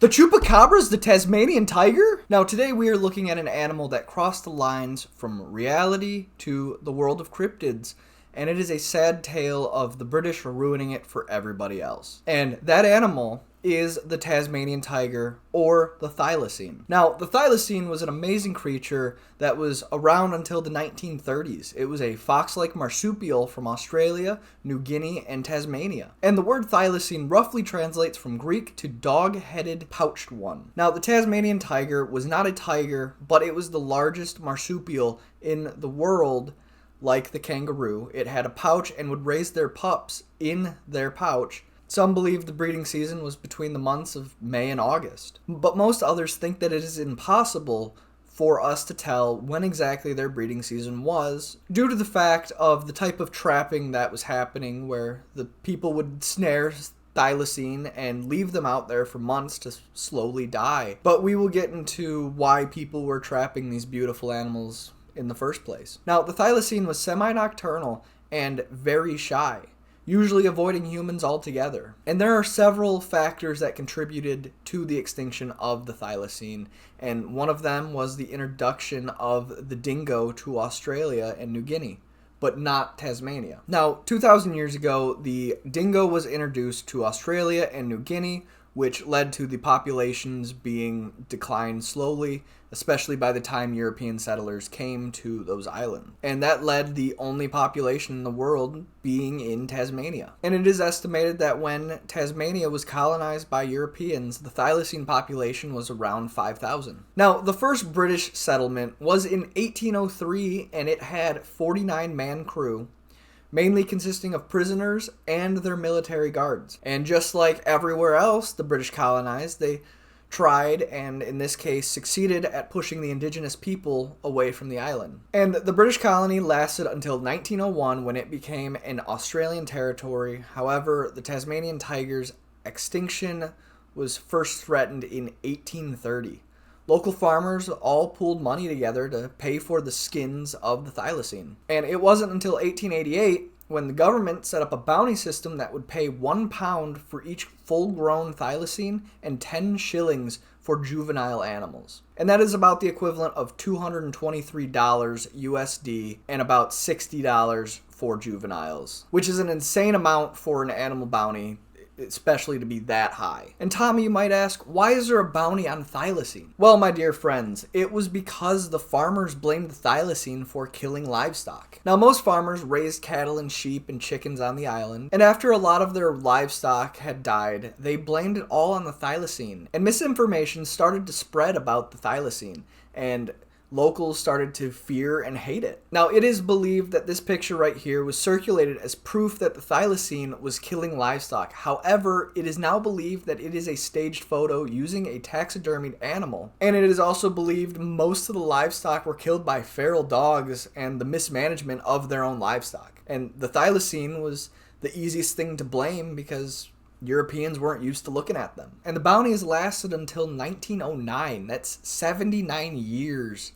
The chupacabra's the Tasmanian tiger? Now today we are looking at an animal that crossed the lines from reality to the world of cryptids, and it is a sad tale of the British ruining it for everybody else. And that animal is the Tasmanian tiger, or the thylacine. Now, the thylacine was an amazing creature that was around until the 1930s. It was a fox-like marsupial from Australia, New Guinea, and Tasmania. And the word thylacine roughly translates from Greek to dog-headed pouched one. Now, the Tasmanian tiger was not a tiger, but it was the largest marsupial in the world. Like the kangaroo, it had a pouch and would raise their pups in their pouch. Some believe the breeding season was between the months of May and August, but most others think that it is impossible for us to tell when exactly their breeding season was, due to the fact of the type of trapping that was happening, where the people would snare thylacine and leave them out there for months to slowly die. But we will get into why people were trapping these beautiful animals in the first place. Now, the thylacine was semi-nocturnal and very shy, usually avoiding humans altogether. And there are several factors that contributed to the extinction of the thylacine, and one of them was the introduction of the dingo to Australia and New Guinea, but not Tasmania. Now, 2,000 years ago, the dingo was introduced to Australia and New Guinea, which led to the populations being declined slowly, especially by the time European settlers came to those islands. And that led the only population in the world being in Tasmania. And it is estimated that when Tasmania was colonized by Europeans, the thylacine population was around 5,000. Now, the first British settlement was in 1803, and it had 49-man crew, mainly consisting of prisoners and their military guards. And just like everywhere else the British colonized, they tried, and in this case succeeded, at pushing the indigenous people away from the island. And the British colony lasted until 1901, when it became an Australian territory. However, the Tasmanian tiger's extinction was first threatened in 1830. Local farmers all pooled money together to pay for the skins of the thylacine. And it wasn't until 1888 when the government set up a bounty system that would pay £1 for each full-grown thylacine and 10 shillings for juvenile animals. And that is about the equivalent of $223 USD and about $60 for juveniles, which is an insane amount for an animal bounty, especially to be that high. And Tommy, you might ask, why is there a bounty on thylacine? Well, my dear friends, it was because the farmers blamed the thylacine for killing livestock. Now, most farmers raised cattle and sheep and chickens on the island, and after a lot of their livestock had died, they blamed it all on the thylacine. And misinformation started to spread about the thylacine, and locals started to fear and hate it. Now, it is believed that this picture right here was circulated as proof that the thylacine was killing livestock. However, it is now believed that it is a staged photo using a taxidermied animal. And it is also believed most of the livestock were killed by feral dogs and the mismanagement of their own livestock. And the thylacine was the easiest thing to blame because Europeans weren't used to looking at them. And the bounty has lasted until 1909. That's 79 years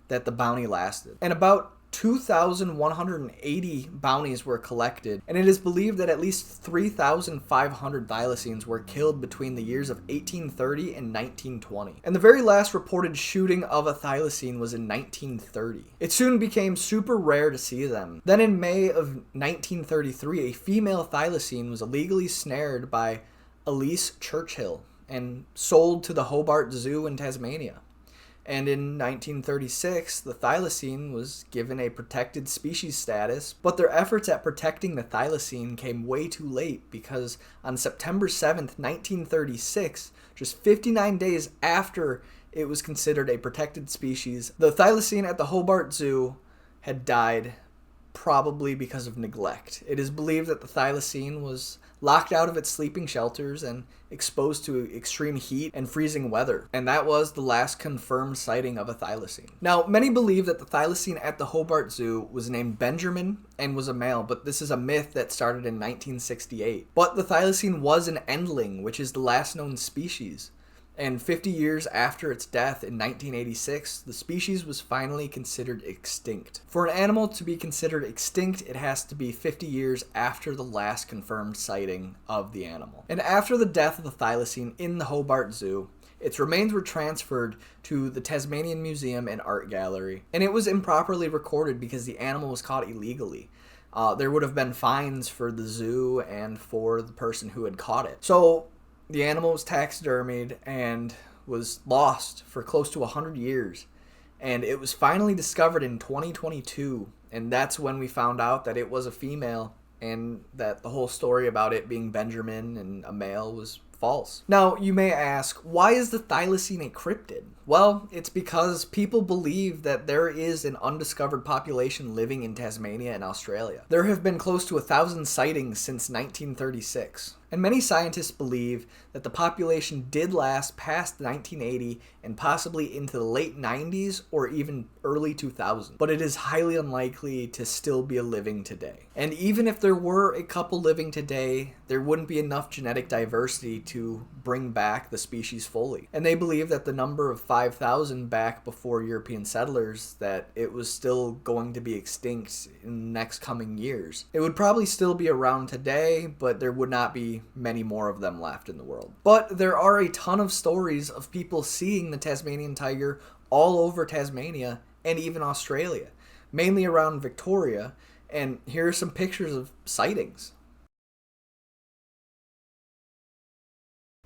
that the bounty lasted. And about 2,180 bounties were collected, and it is believed that at least 3,500 thylacines were killed between the years of 1830 and 1920. And the very last reported shooting of a thylacine was in 1930. It soon became super rare to see them. Then in May of 1933, a female thylacine was illegally snared by Elise Churchill and sold to the Hobart Zoo in Tasmania. And in 1936, the thylacine was given a protected species status, but their efforts at protecting the thylacine came way too late, because on September 7th, 1936, just 59 days after it was considered a protected species, the thylacine at the Hobart Zoo had died, probably because of neglect. It is believed that the thylacine was locked out of its sleeping shelters and exposed to extreme heat and freezing weather. And that was the last confirmed sighting of a thylacine. Now, many believe that the thylacine at the Hobart Zoo was named Benjamin and was a male, but this is a myth that started in 1968. But the thylacine was an endling, which is the last known species. And 50 years after its death in 1986, the species was finally considered extinct. For an animal to be considered extinct, it has to be 50 years after the last confirmed sighting of the animal. And after the death of the thylacine in the Hobart Zoo, its remains were transferred to the Tasmanian Museum and Art Gallery, and it was improperly recorded because the animal was caught illegally. There would have been fines for the zoo and for the person who had caught it. So the animal was taxidermied and was lost for close to 100 years. And it was finally discovered in 2022, and that's when we found out that it was a female and that the whole story about it being Benjamin and a male was false. Now, you may ask, why is the thylacine a cryptid? Well, it's because people believe that there is an undiscovered population living in Tasmania and Australia. There have been close to 1,000 sightings since 1936. And many scientists believe that the population did last past 1980 and possibly into the late 90s or even early 2000s. But it is highly unlikely to still be living today. And even if there were a couple living today, there wouldn't be enough genetic diversity to bring back the species fully. And they believe that the number of 5,000 back before European settlers, that it was still going to be extinct in the next coming years. It would probably still be around today, but there would not be many more of them left in the world. But there are a ton of stories of people seeing the Tasmanian tiger all over Tasmania and even Australia, mainly around Victoria, and here are some pictures of sightings.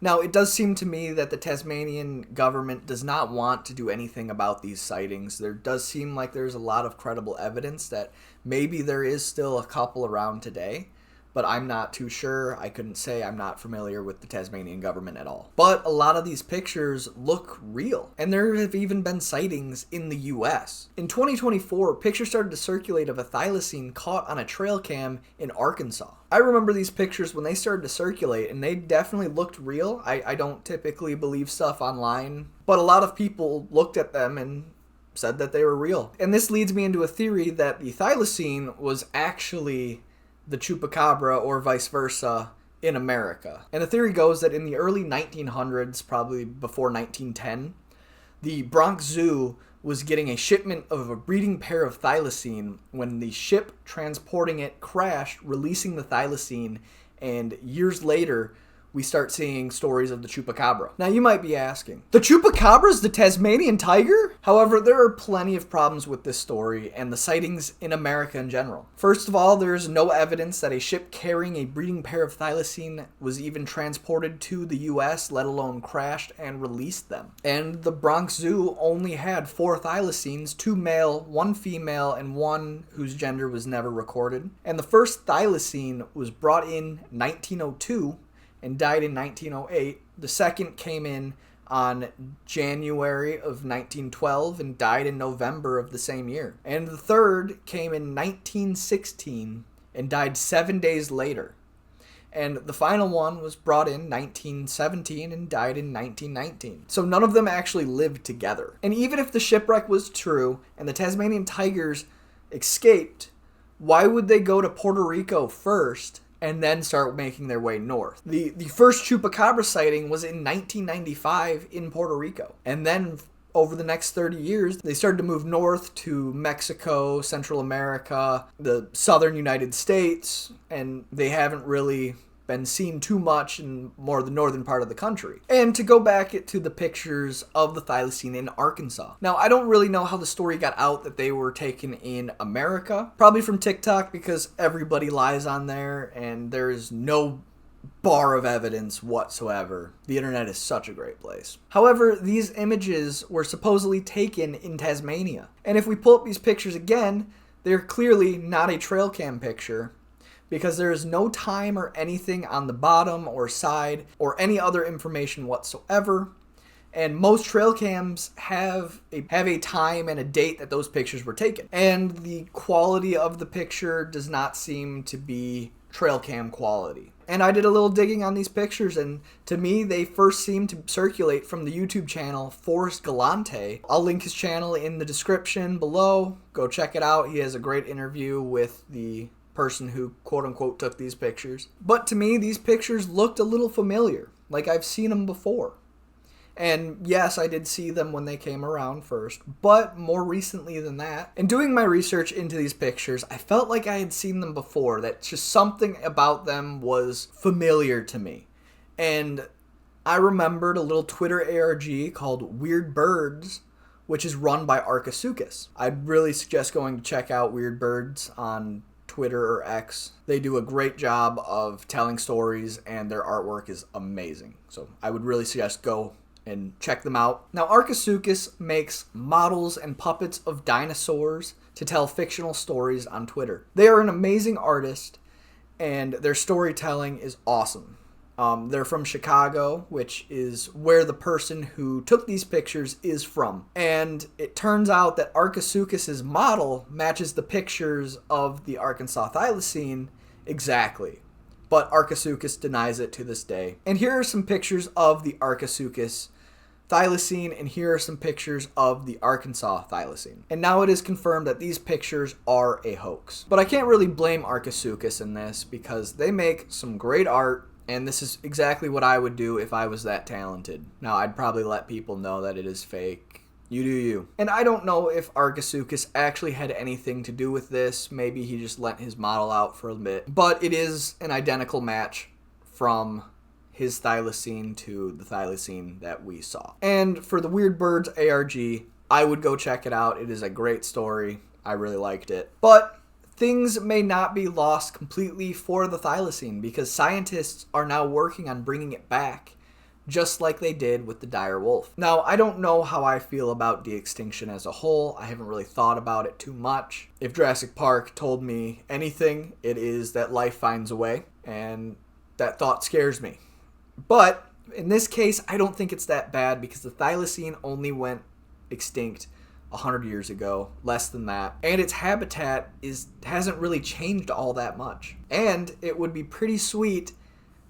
Now, it does seem to me that the Tasmanian government does not want to do anything about these sightings. There does seem like there's a lot of credible evidence that maybe there is still a couple around today, but I'm not too sure. I couldn't say. I'm not familiar with the Tasmanian government at all. But a lot of these pictures look real, and there have even been sightings in the US. In 2024, pictures started to circulate of a thylacine caught on a trail cam in Arkansas. I remember these pictures when they started to circulate, and they definitely looked real. I don't typically believe stuff online, but a lot of people looked at them and said that they were real. And this leads me into a theory that the thylacine was actually the chupacabra or vice versa in America. And the theory goes that in the early 1900s, probably before 1910, the Bronx Zoo was getting a shipment of a breeding pair of thylacine when the ship transporting it crashed, releasing the thylacine, and years later, we start seeing stories of the chupacabra. Now you might be asking, the chupacabra's the Tasmanian tiger? However, there are plenty of problems with this story and the sightings in America in general. First of all, there is no evidence that a ship carrying a breeding pair of thylacine was even transported to the US, let alone crashed and released them. And the Bronx Zoo only had 4 thylacines, 2 male, 1 female, and 1 whose gender was never recorded. And the first thylacine was brought in 1902 and died in 1908. The second came in on January of 1912 and died in November of the same year. And the third came in 1916 and died 7 days later. And the final one was brought in 1917 and died in 1919. So none of them actually lived together. And even if the shipwreck was true and the Tasmanian tigers escaped, why would they go to Puerto Rico first and then start making their way north? The first chupacabra sighting was in 1995 in Puerto Rico. And then over the next 30 years, they started to move north to Mexico, Central America, the southern United States, and they haven't really been seen too much in more the northern part of the country. And to go back to the pictures of the thylacine in Arkansas. Now, I don't really know how the story got out that they were taken in America. Probably from TikTok, because everybody lies on there and there is no bar of evidence whatsoever. The internet is such a great place. However, these images were supposedly taken in Tasmania. And if we pull up these pictures again, they're clearly not a trail cam picture, because there is no time or anything on the bottom or side or any other information whatsoever. And most trail cams have a time and a date that those pictures were taken. And the quality of the picture does not seem to be trail cam quality. And I did a little digging on these pictures, and to me, they first seem to circulate from the YouTube channel Forrest Galante. I'll link his channel in the description below. Go check it out. He has a great interview with the person who quote-unquote took these pictures. But to me, these pictures looked a little familiar, like I've seen them before. And yes, I did see them when they came around first, but more recently than that, in doing my research into these pictures, I felt like I had seen them before, that just something about them was familiar to me. And I remembered a little Twitter ARG called Weird Birds, which is run by Archisuchus. I'd really suggest going to check out Weird Birds on Twitter or X. They do a great job of telling stories, and their artwork is amazing. So I would really suggest go and check them out. Now, Archisuchus makes models and puppets of dinosaurs to tell fictional stories on Twitter. They are an amazing artist, and their storytelling is awesome. They're from Chicago, which is where the person who took these pictures is from. And it turns out that Archisuchus' model matches the pictures of the Arkansas thylacine exactly. But Archisuchus denies it to this day. And here are some pictures of the Archisuchus thylacine, and here are some pictures of the Arkansas thylacine. And now it is confirmed that these pictures are a hoax. But I can't really blame Archisuchus in this, because they make some great art, and this is exactly what I would do if I was that talented. Now, I'd probably let people know that it is fake. You do you. And I don't know if Archisuchus actually had anything to do with this. Maybe he just lent his model out for a bit. But it is an identical match from his thylacine to the thylacine that we saw. And for the Weird Birds ARG, I would go check it out. It is a great story. I really liked it. But things may not be lost completely for the thylacine, because scientists are now working on bringing it back, just like they did with the dire wolf. Now, I don't know how I feel about de-extinction as a whole. I haven't really thought about it too much. If Jurassic Park told me anything, it is that life finds a way, and that thought scares me. But in this case, I don't think it's that bad, because the thylacine only went extinct 100 years ago, less than that, and its habitat hasn't really changed all that much. And it would be pretty sweet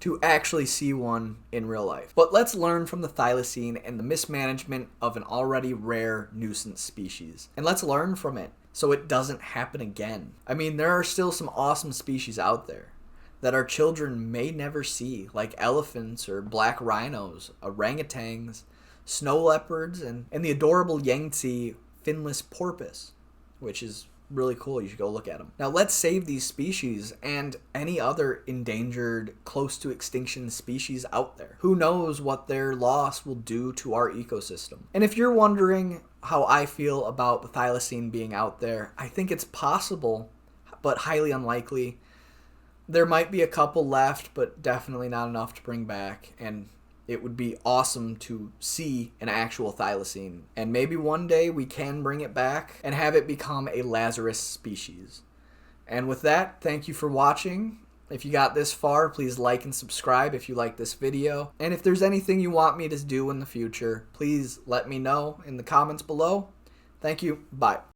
to actually see one in real life. But let's learn from the thylacine and the mismanagement of an already rare nuisance species. And let's learn from it so it doesn't happen again. I mean, there are still some awesome species out there that our children may never see, like elephants or black rhinos, orangutans, snow leopards, and the adorable Yangtze finless porpoise, which is really cool. You should go look at them. Now, let's save these species and any other endangered, close to extinction species out there. Who knows what their loss will do to our ecosystem? And if you're wondering how I feel about the thylacine being out there, I think it's possible, but highly unlikely. There might be a couple left, but definitely not enough to bring back, and it would be awesome to see an actual thylacine. And maybe one day we can bring it back and have it become a Lazarus species. And with that, thank you for watching. If you got this far, please like and subscribe if you like this video. And if there's anything you want me to do in the future, please let me know in the comments below. Thank you. Bye.